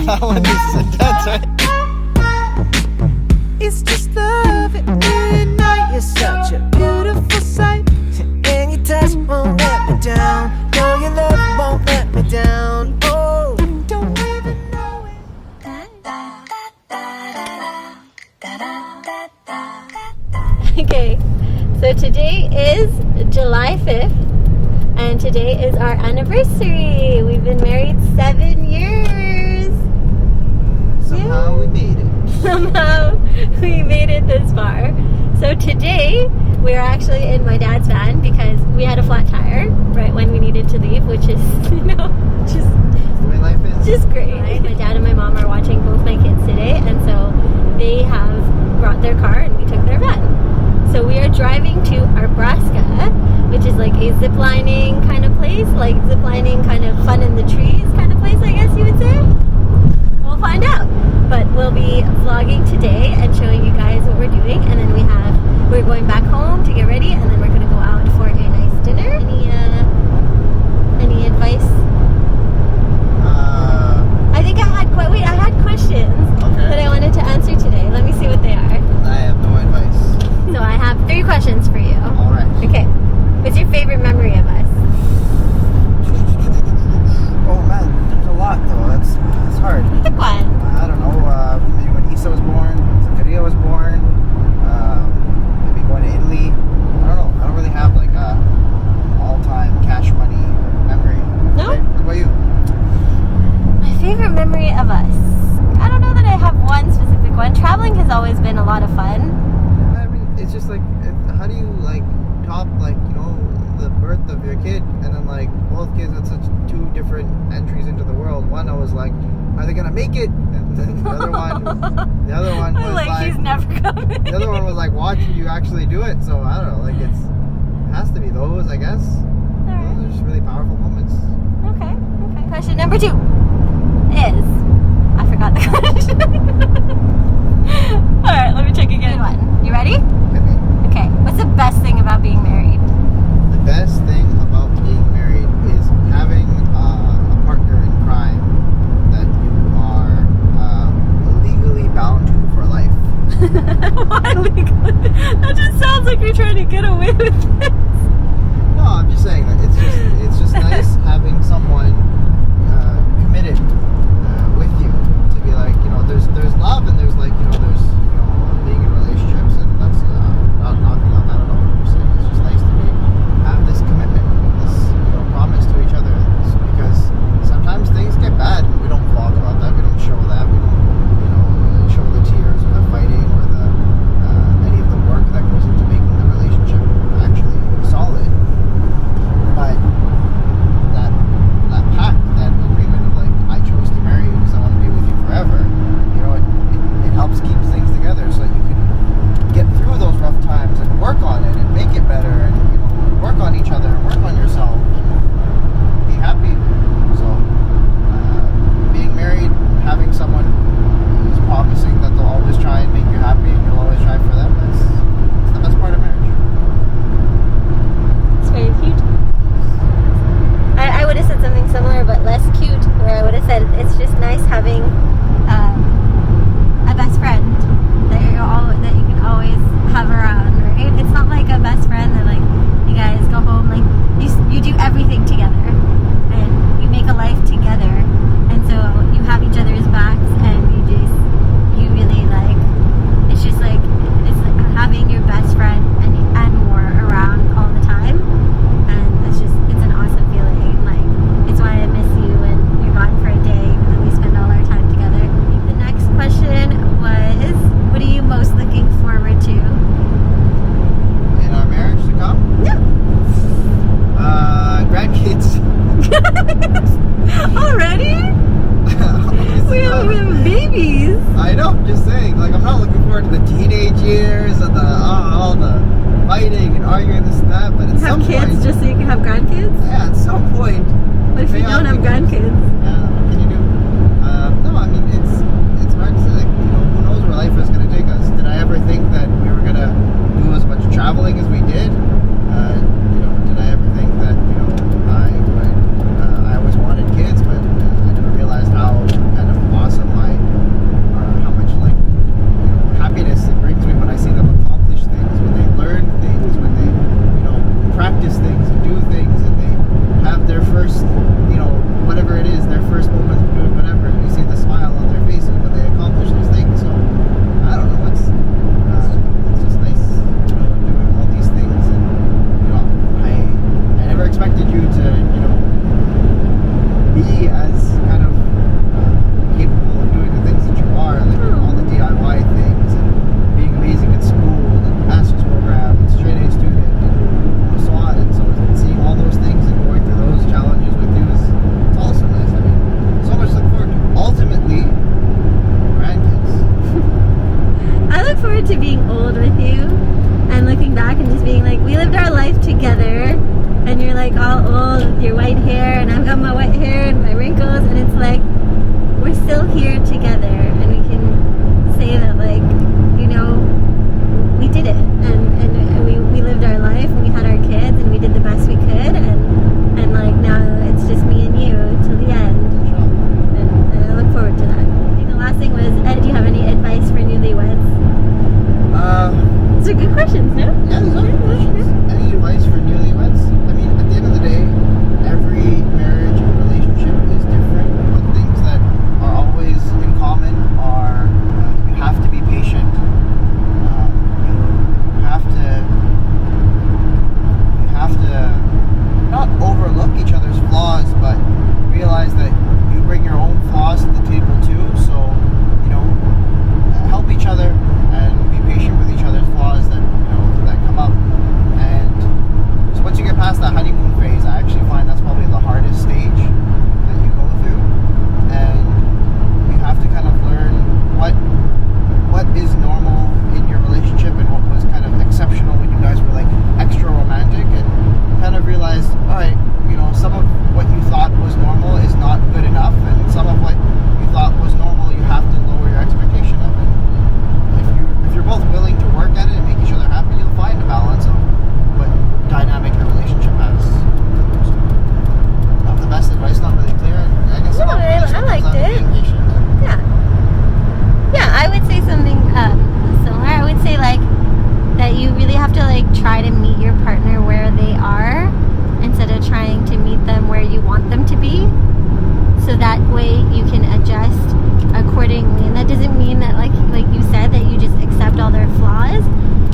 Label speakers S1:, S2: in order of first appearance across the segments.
S1: That one is intense, right?
S2: It's just love at midnight. You're such a beautiful sight, and your touch won't let me down. No, your love won't let me down. Oh, don't even know it.
S3: Okay, so today is July 5th, and today is our anniversary. We've been married 7 years.
S1: Somehow we made it.
S3: Somehow we made it this far. So today we're actually in my dad's van because we had a flat tire right when we needed to leave, which is, just
S1: The way life is.
S3: just great. My dad and my mom are watching both my kids today, and so they have brought their car and we took their van. So we are driving to Nebraska, which is like a ziplining kind of place, like ziplining kind of fun in the trees kind of place, I guess you would say. We'll find out. But we'll be vlogging today and showing you guys what we're doing, and then we're going back home to get ready, and then we're gonna go out for a nice dinner. Any advice? I think I had questions that I wanted to answer today. Let me see what they are.
S1: I have no advice.
S3: So I have 3 questions for you.
S1: All right.
S3: Okay. What's your favorite memory of us?
S1: Oh man, there's a lot though. That's hard.
S3: Pick one.
S1: I don't know. Maybe when Isa was born, when Zakaria was born. Maybe going to Italy. I don't know. I don't really have like a all-time cash money memory.
S3: No?
S1: Right? What about you?
S3: My favorite memory of us. I don't know that I have one specific one. Traveling has always been a lot of fun.
S1: I mean, it's just like, how do you like top the birth of your kid, and then like both kids had such 2 different entries into the world. One, I was like, are they gonna make it? And then the other one was like,
S3: he's never coming.
S1: the other one was like watching you actually do it. So I don't know, like it has to be those, I guess.
S3: Alright.
S1: Those are just really powerful moments.
S3: Okay. Question number 2 is, I forgot the question. Alright, let me check again. Good one. You ready?
S1: Okay.
S3: Okay. What's the best thing about being married?
S1: The best thing about being married is having a partner in crime that you are legally bound to for life.
S3: Why legally? That just sounds like you're trying to get away with this.
S1: No, I'm just saying that it's just nice having someone committed with you to be like, there's love, and there's like, there's being in relationships, and that's not knocking on that at all. I'm just saying it's just nice to have this commitment, this promise to each other, because sometimes things get bad and we don't vlog about that, we don't show that, we don't show the tears or the fighting or the any of the work that goes into making the relationship actually solid. But that pact, that agreement of like, I chose to marry you because I want to be with you forever, it helps keep things together so that you can get through those rough times and work on it and make it better, and work on each other and work on yourself and be happy. So being married, having someone who's promising that they'll always try and make you happy and you'll always try for them, it's the best part of marriage.
S3: It's very cute. I would have said something similar but less cute, where I would have said it's just nice having a best friend that you can always have around, right? It's not like a best friend that like you guys go home, like you do everything together and you make a life together, and so you have each other's backs, and you really like, it's just like, it's like having your best friend and more around all the time, and it's an awesome feeling. Like, it's why I miss you when you're gone for a day, and then we spend all our time together. The next question was, what are you most looking forward to?
S1: In our marriage to come?
S3: Yeah.
S1: Grandkids.
S3: Already? We have babies.
S1: I know, I'm just saying, like, I'm not looking forward to the teenage years and all the fighting and arguing this and that, but at some
S3: Have kids
S1: point,
S3: just so you can have grandkids?
S1: yeah, at some point.
S3: What if you don't have grandkids?
S1: What can you do? No, I mean, it's hard to say. Like, who knows where life is going to take us? Did I ever think that we were going to do as much traveling as we did? Did I ever think that I always wanted kids, but I never realized how kind of awesome
S3: like we're still here together, and we can say that, like, you know, we did it, and we lived our life, and we had our kids, and we did the best we could, and like now it's just me and you till the end, and I look forward to that. I think the last thing was, Ed, do you have any advice for newlyweds? These are good questions, no?
S1: Yeah, these are good questions. Any advice for newlyweds? I mean, at the end of the day, every marriage and relationship is different, but things that are always in common are you have to be patient. You have to not overlook each other's flaws, but realize that you bring your own flaws to the table too. So, you know, help each other and be patient with each other's flaws that, you know, that come up. And so once you get past that honeymoon phase, I actually find that's probably the hardest stage that you go through, and you have to kind of learn what is normal in your relationship and what was kind of exceptional when you guys were like extra romantic, and kind of realize, all right, you know, some of what you thought was normal is not good enough, and some of what you thought was normal you have to lower your expectation of it. If you're both willing to work at it and make each other happy, you'll find a balance of what dynamic your relationship has. So, not the best advice, not really clear. I guess
S3: No, I liked it. Yeah, I would say something similar. I would say, like, that you really have to, like, try to meet your partner where they are instead of trying to meet them where you want them to be. So that way you can adjust accordingly. And that doesn't mean that, like you said, that you just accept all their flaws,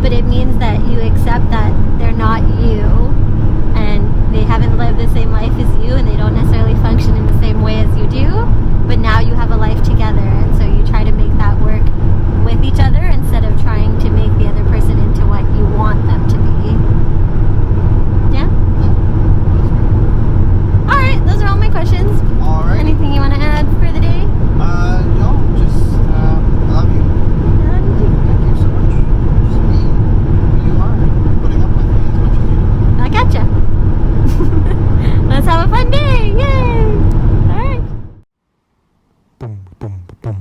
S3: but it means that you accept that they're not you, and they haven't lived the same life as you, and they don't necessarily function in the same way as you do, but now you have a life together, and so you try to make that work with each other instead of trying to make the other person into what you want them to be. Yeah? Alright, those are all my questions.
S1: All right.
S3: Anything you want to add for the day?
S1: No, just I love you. Thank you so much for just being who you are and putting up with me as much as you do.
S3: I gotcha. Let's have a fun day. Yay! Alright.
S2: Boom, boom, boom.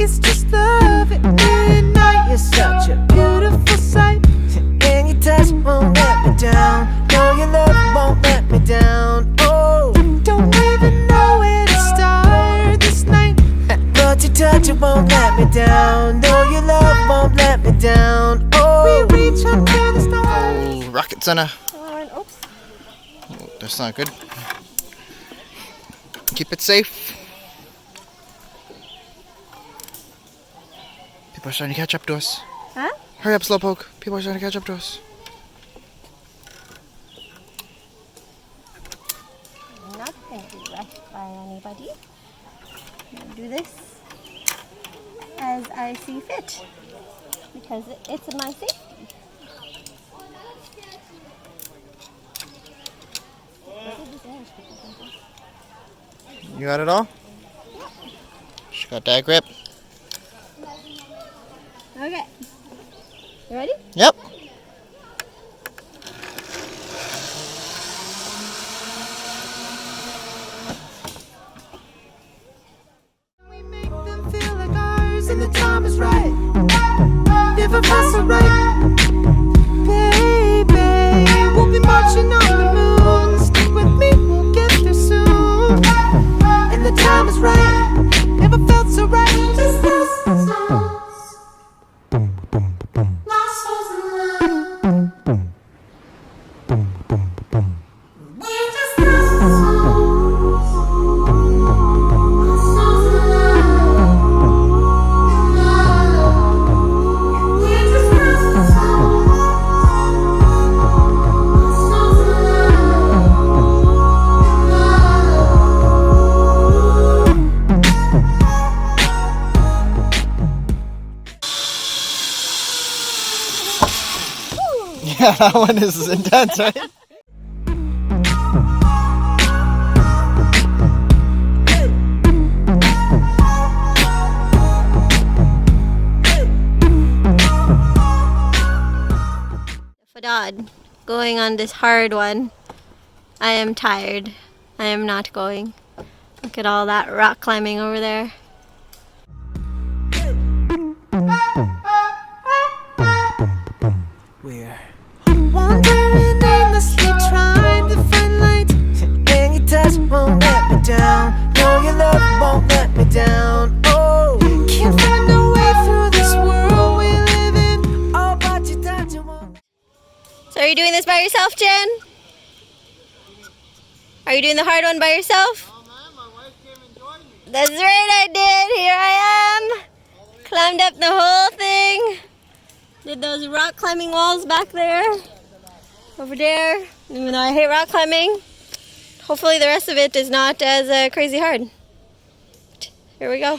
S2: It's just love at midnight. You're such a beautiful sight, and your touch won't let me down. No, your love won't let me down. Oh, don't even know where to start this night, but your touch, it won't let me down. No, your love won't let me down. Oh, we reach up to the stars.
S1: Oh, Rocket Center.
S3: Oops.
S1: Oh, that's not good. Keep it safe. People are starting to catch up to us.
S3: Huh?
S1: Hurry up, Slowpoke. People are starting to catch up to us.
S3: I'm not going to be rushed by anybody. I'm going to do this as I see fit, because it's my safety.
S1: You got it all? She got that grip.
S3: Okay. You ready?
S1: Yep.
S2: We make them feel like ours, and the time is right. Never felt so right, baby. We'll be marching on the moon. Stick with me, we'll get there soon. And the time is right. Never felt so right. Just boom, boom, boom. Lost souls in love. Boom, boom, boom, boom. We just lost souls. Souls in love. We just lost souls.
S1: Yeah, that one is intense, right?
S3: Fadad, going on this hard one. I am tired. I am not going. Look at all that rock climbing over there.
S2: We're wandering aimlessly, trying to find light, and your touch won't let me down. No, your love won't let me down. Oh, can't find a way through this world we live in. Oh, but your touch won't.
S3: So are you doing this by yourself, Jen? Are you doing the hard one by yourself?
S1: Oh man, my wife came and joined me.
S3: That's right, I did. Here I am. Climbed up the whole thing. Did those rock climbing walls back there. Over there. Even though I hate rock climbing. Hopefully the rest of it is not as crazy hard. Here we go.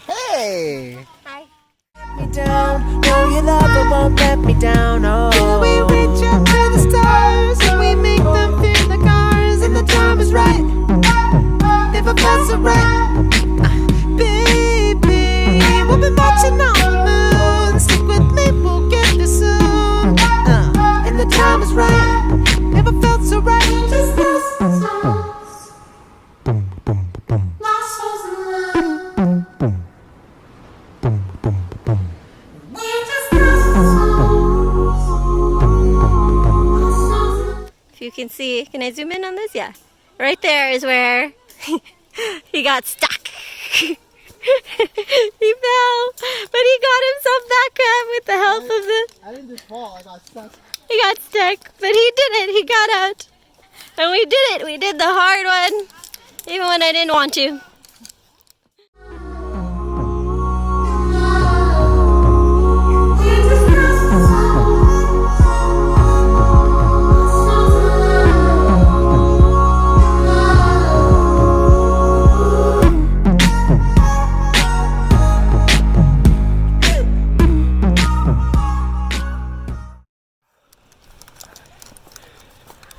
S1: Hey!
S3: Hi.
S2: Me down. No, your love won't let me down. Oh, can we reach up to the stars and we make them feel like ours? And the time is right. Never felt so right. Baby, we'll be marching on the moon. Stick with me, we'll get there soon. And the time is right. Never felt so right. Just us.
S4: Boom, boom, boom.
S2: Lost souls in love. We're just
S3: If you can see, can I zoom in on this? Yeah. Right there is where he got stuck. He fell, but he got himself back up with the help of the...
S1: I didn't just fall, I got stuck.
S3: He got stuck, but he did it. He got out. And we did it. We did the hard one, even when I didn't want to.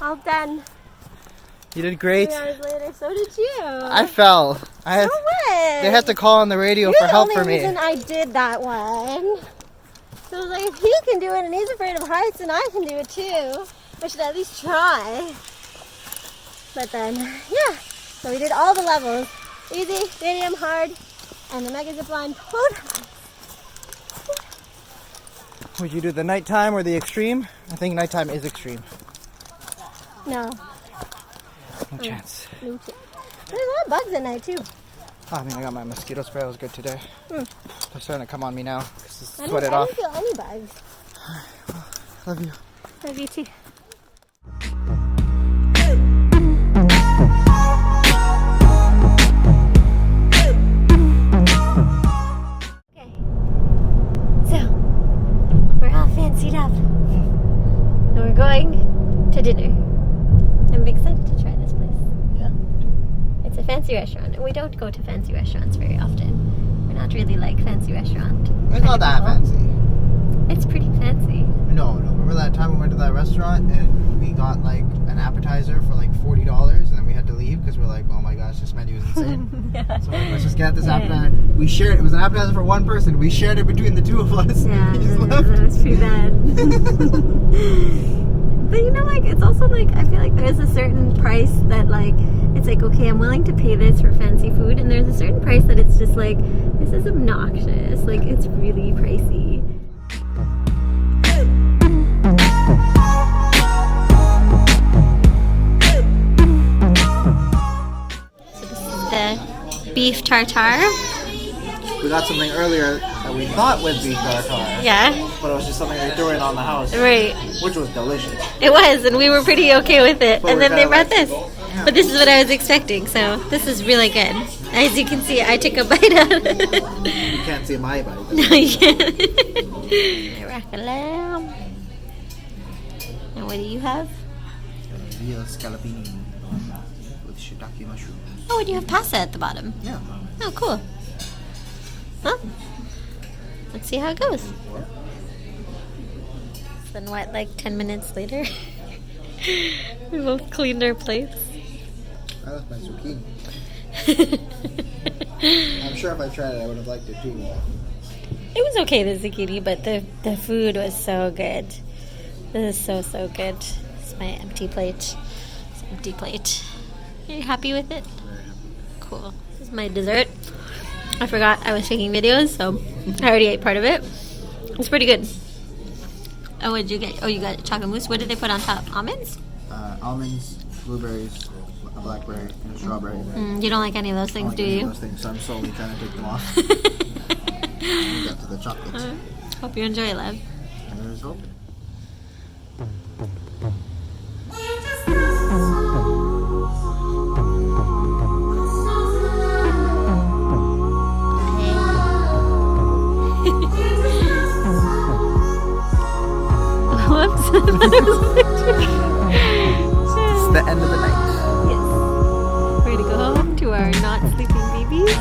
S3: All done.
S1: You did great.
S3: 3 hours later, so did you.
S1: I fell. I had,
S3: No way.
S1: they had to call on the radio
S3: You're
S1: for help for
S3: the
S1: me.
S3: only reason I did that one. So I was like, if he can do it and he's afraid of heights, then I can do it too. I should at least try. But then, yeah. So we did all the levels. Easy, medium, hard, and the mega zip line.
S1: Would you do the nighttime or the extreme? I think nighttime is extreme.
S3: No.
S1: No chance.
S3: No chance. There's a lot of bugs at night too.
S1: Oh, I mean, I got my mosquito spray. It was good today. They're starting to come on me now. Just
S3: I
S1: sweat it
S3: didn't
S1: off.
S3: feel any bugs.
S1: Love you.
S3: Love you too. Okay. So, we're all fancied up. And we're going to dinner. I'm excited to try this place.
S1: Yeah.
S3: It's a fancy restaurant, and we don't go to fancy restaurants very often. We're not really like fancy restaurant.
S1: It's not that fancy.
S3: It's pretty fancy.
S1: No. Remember that time we went to that restaurant and we got like an appetizer for like $40 and then we had to leave because we're like, oh my gosh, this menu is insane.
S3: Yeah.
S1: So let's just get this appetizer. We shared it. Was an appetizer for one person. We shared it between the two of us.
S3: Yeah,
S1: We just
S3: that
S1: left.
S3: was pretty bad. But you know, like, it's also like, I feel like there's a certain price that like, it's like, okay, I'm willing to pay this for fancy food, and there's a certain price that it's just like, this is obnoxious. Like, it's really pricey. So this is the beef tartare.
S1: We got something earlier that we thought would be tartare.
S3: Yeah,
S1: But it was just something they threw in on the house.
S3: right.
S1: Which was delicious.
S3: It was, and we were pretty okay with it.
S1: But
S3: And
S1: we're
S3: then they
S1: kinda
S3: brought
S1: like,
S3: this. But this is what I was expecting, so this is really good. As you can see, I took a bite out of it.
S1: You can't see my bite.
S3: No, you can't. Rack a lamb. And what do you have?
S1: Real scallopini with shiitake mushrooms.
S3: Oh, and you have pasta at the bottom.
S1: Yeah.
S3: Oh, cool. Huh? see how it goes. Then what, like 10 minutes later? We both cleaned our plates.
S1: I left my zucchini. I'm sure if I tried it, I would have liked it too.
S3: It was okay, the zucchini, but the food was so good. This is so good. It's my empty plate. It's an empty plate. Are you happy with it?
S1: Very happy.
S3: Cool. This is my dessert. I forgot I was taking videos, so I already ate part of it. It's pretty good. Oh, what did you get? Oh, you got chocolate mousse. What did they put on top? Almonds?
S1: Almonds, blueberries, a blackberry, and a strawberry.
S3: You don't like any of those things, do you?
S1: Those things, so I'm slowly trying to take them off. We got to the chocolates.
S3: Hope you enjoy, love.
S1: There's hope.
S3: Whoops.
S1: It's the end of the night.
S3: Yes. We're gonna go home to our not sleeping babies.